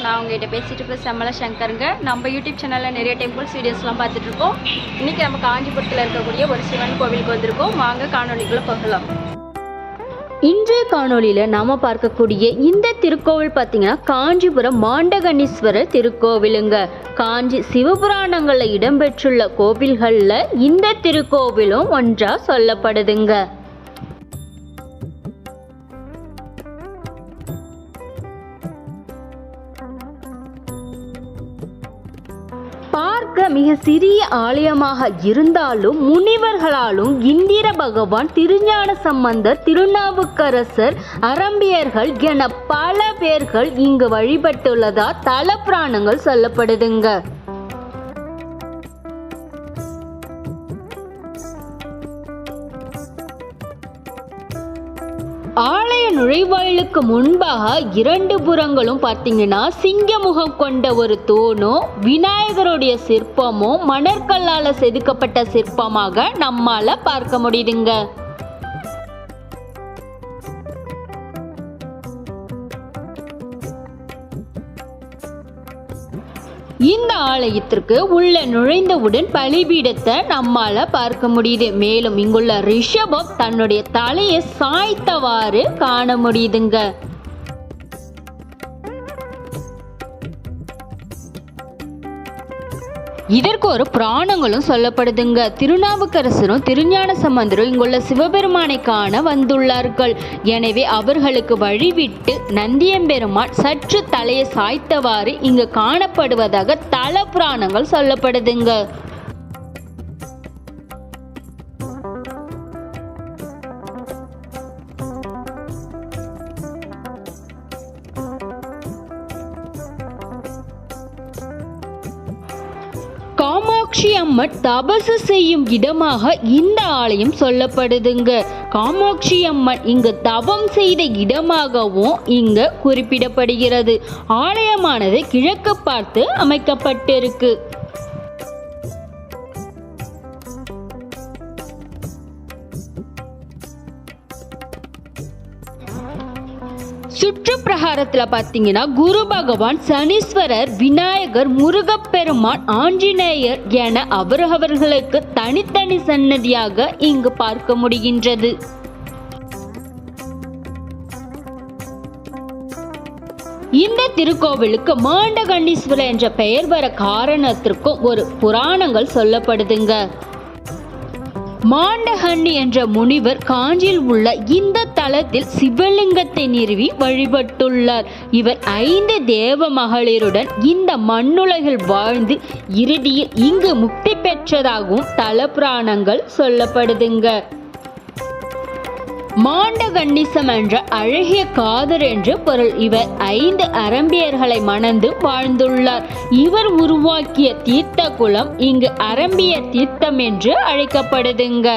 நான் உங்ககிட்ட பேசிட்டு இருக்க செம்மல சங்கருங்க. நம்ம யூடியூப் சேனலில் நிறைய டெம்பிள்ஸ் வீடியோஸ்லாம் பார்த்துட்டு இருக்கோம். இன்றைக்கி நம்ம காஞ்சிபுரத்தில் இருக்கக்கூடிய ஒரு சிவன் கோவிலுக்கு வந்திருக்கோம். வாங்க காணொலிக்குள்ளே போகலாம். இன்றைய காணொலியில் நாம் பார்க்கக்கூடிய இந்த திருக்கோவில் பார்த்தீங்கன்னா காஞ்சிபுரம் மாண்டகண்ணீஸ்வரர் திருக்கோவிலுங்க. காஞ்சி சிவபுராணங்களில் இடம்பெற்றுள்ள கோவில்களில் இந்த திருக்கோவிலும் ஒன்றா சொல்லப்படுதுங்க. பார்க்க மிக சிறிய ஆலயமாக இருந்தாலும் முனிவர்களாலும் இந்திர பகவான், திருஞான சம்பந்தர், திருநாவுக்கரசர், அரம்பியர்கள் என பல பேர்கள் இங்கு வழிபட்டுள்ளதா தல புராணங்கள் சொல்லப்படுதுங்க. ஆலய நுழைவாயிலுக்கு முன்பாக இரண்டு புறங்களும் பார்த்தீங்கன்னா சிங்கமுகம் கொண்ட ஒரு தூணும் விநாயகருடைய சிற்பமும் மணற்கல்லால செதுக்கப்பட்ட சிற்பமாக நம்மால பார்க்க முடியுதுங்க. இந்த ஆலயத்திற்கு உள்ள நுழைந்தவுடன் பலிபீடத்தை நம்மால பார்க்க முடியுது. மேலும் இங்குள்ள ரிஷபம் தன்னுடைய தலையை சாய்த்தவாறு காண முடியுதுங்க. இதற்கு ஒரு புராணங்களும் சொல்லப்படுதுங்க. திருநாவுக்கரசரும் திருஞான சம்பந்தரும் இங்குள்ள சிவபெருமானை காண வந்துள்ளார்கள். எனவே அவர்களுக்கு வழிவிட்டு நந்தியம்பெருமான் சற்று தலையை சாய்த்தவாறு இங்கு காணப்படுவதாக தல புராணங்கள் சொல்லப்படுதுங்க. காமாட்சி அம்மன் தபசு செய்யும் இடமாக இந்த ஆலயம் சொல்லப்படுதுங்க. காமாட்சி அம்மன் இங்கு தவம் செய்த இடமாகவும் இங்கு குறிப்பிடப்படுகிறது. ஆலயமானது கிழக்கு பார்த்து அமைக்கப்பட்டிருக்கு. சுற்றுப்பிரகாரத்துல பார்த்தீங்கன்னா குரு பகவான், சனீஸ்வரர், விநாயகர், முருகப்பெருமான், ஆஞ்சநேயர் என அவர்களுக்கு தனித்தனி சன்னதியாக இங்கு பார்க்க முடிகின்றது. இந்த திருக்கோவிலுக்கு மாண்டகண்ணீஸ்வரர் என்ற பெயர் வர காரணத்திற்கும் ஒரு புராணங்கள் சொல்லப்படுதுங்க. மாண்டகண்ணி என்ற முனிவர் காஞ்சியில் உள்ள இந்த தலத்தில் சிவலிங்கத்தை நிறுவி வழிபட்டுள்ளார். இவர் 5 தேவ மகளிருடன் இந்த மண்ணுலகில் வாழ்ந்து இறுதியில் இங்கு முக்தி பெற்றதாகவும் தல புராணங்கள் சொல்லப்படுதுங்க. மாண்டகண்ணீசம் என்ற அழகிய காதர் என்று பொருள். இவர் 5 அரம்பியர்களை மணந்து வாழ்ந்துள்ளார். இவர் உருவாக்கிய தீர்த்த குளம் இங்கு அரம்பிய தீர்த்தம் என்று அழைக்கப்படுதுங்க.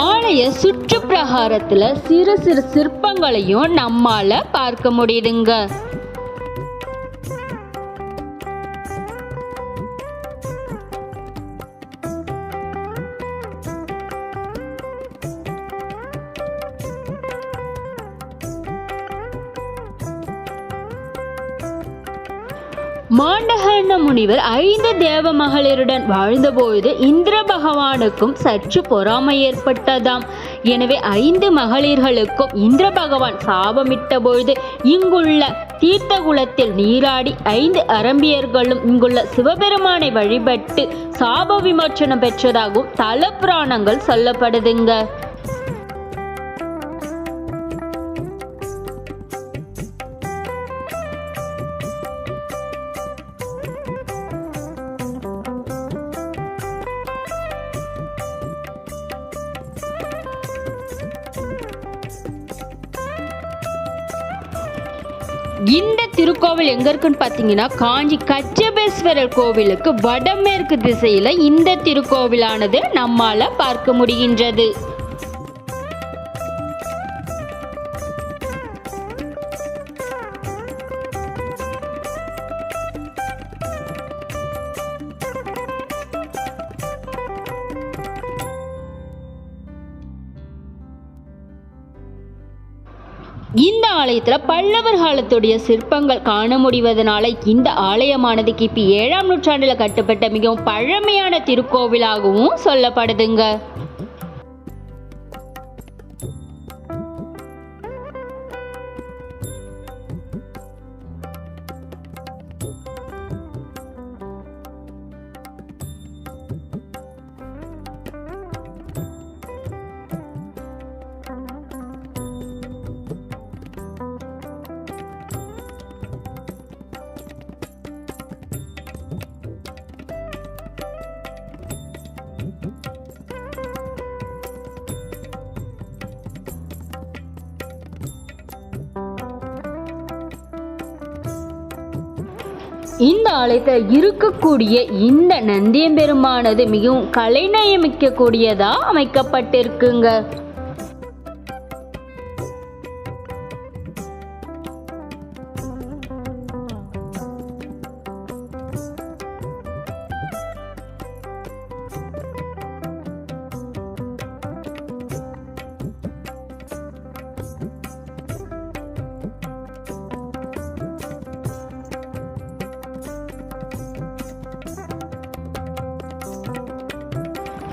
ஆலய சுற்றுப்பிரகாரத்துல சிறு சிறு சிற்பங்களையும் நம்மால பார்க்க முடியுதுங்க. மாண்டகண்ண முனிவர் 5 தேவ மகளிருடன் வாழ்ந்தபோது இந்திர பகவானுக்கும் சற்று பொறாமை ஏற்பட்டதாம். எனவே 5 மகளிர்களுக்கும் இந்திர பகவான் சாபமிட்ட பொழுது இங்குள்ள தீர்த்த குளத்தில் நீராடி 5 அரம்பியர்களும் இங்குள்ள சிவபெருமானை வழிபட்டு சாப விமோச்சனம் பெற்றதாகவும் தல புராணங்கள் சொல்லப்படுதுங்க. இந்த திருக்கோவில் எங்க இருக்குன்னு பார்த்தீங்கன்னா காஞ்சி கச்சபேஸ்வரர் கோவிலுக்கு வடமேற்கு திசையில இந்த திருக்கோவிலானது நம்மால பார்க்க முடிகின்றது. இந்த ஆலயத்தில் பல்லவர் காலத்துடைய சிற்பங்கள் காண முடிவதனால இந்த ஆலயமானது கிபி 7ஆம் நூற்றாண்டில் கட்டப்பட்ட மிகவும் பழமையான திருக்கோவிலாகவும் சொல்லப்படுதுங்க. இந்த ஆலயத்தில் இருக்கக்கூடிய இந்த நந்தியம்பெருமானது மிகவும் கலைநயமிக்க கூடியதா அமைக்கப்பட்டிருக்குங்க.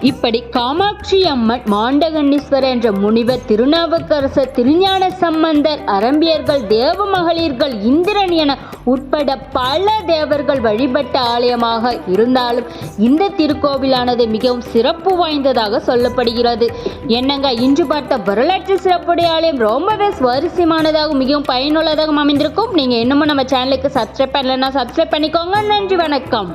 இப்படி காமாட்சி அம்மன், மாண்டகண்ணீஸ்வரர் என்ற முனிவர், திருநாவுக்கரசர், திருஞான சம்பந்தர், அரம்பியர்கள், தேவ மகளிர்கள், இந்திரன் என உட்பட பல தேவர்கள் வழிபட்ட ஆலயமாக இருந்தாலும் இந்த திருக்கோவிலானது மிகவும் சிறப்பு வாய்ந்ததாக சொல்லப்படுகிறது. என்னங்க, இன்று பார்த்த வரலாற்று சிறப்புடைய ஆலயம் ரொம்பவே சுவாரஸ்யமானதாக மிகவும் பயனுள்ளதாக அமைந்திருக்கும். நீங்கள் இன்னமும் நம்ம சேனலுக்கு சப்ஸ்கிரைப் பண்ணலைன்னா சப்ஸ்கிரைப் பண்ணிக்கோங்க. நன்றி, வணக்கம்.